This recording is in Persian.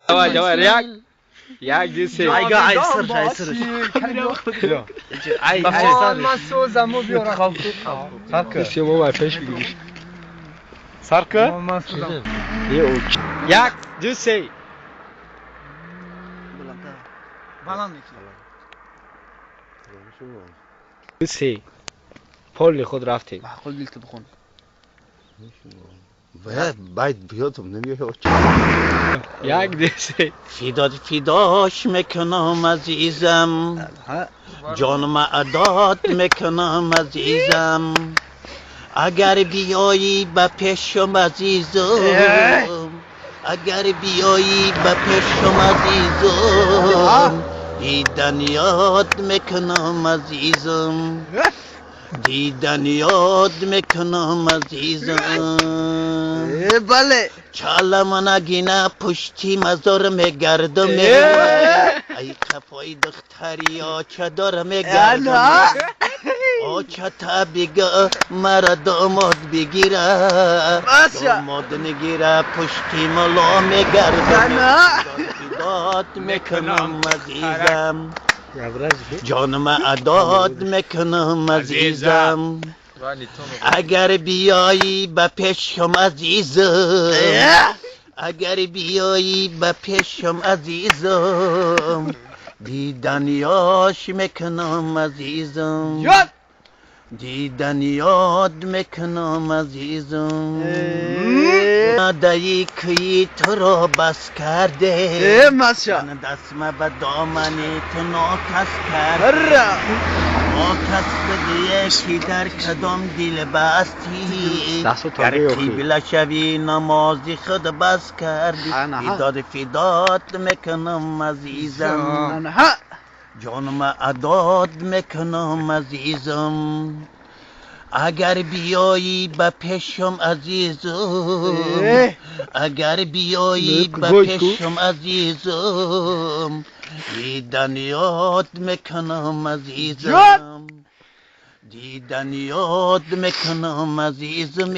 جوار یک دو سه ایگا عیسر من سوزمو بیارم سه ما پیش بگیرش سرکه من سوزم یک دو سه بلند میکنم دو سه پول خود رفتیم معقول دیلت بخون باید بیادم نمیاد یک دو سه فداش میکنم عزیزم جانم عداد میکنم عزیزم اگر بیایی به پیشم عزیزم اگر بیایی به پیشم عزیزم دیدن یاد میکنم عزیزم دیدن یاد میکنم عزیزم بله چاله من اگینا پشتی مزار میگردم ای خفای دختری آچه دار میگردم آچه تا بگه مرا داماد بگیره داماد نگیره پشتی ملا میگردم داد میکنم عزیزم جانم عداد میکنم عزیزم اگر بیایی به پیشم عزیزم اگر بیایی به پیشم عزیزم دیدن یاش میکنم عزیزم دیدن یاد میکنم عزیزم دایی که تو را بس کرده من دستم به دامنی تو ناکس کرده ناکس بده یکی در کدام دل بستی در قبله شوی نمازی خود بس کردی ایداد فدات میکنم عزیزم جانم عداد میکنم عزیزم اگر بیایی به پیشم عزیزم اگر بیایی به پیشم عزیزم دیدن یاد میکنم عزیزم دیدن یاد میکنم عزیزم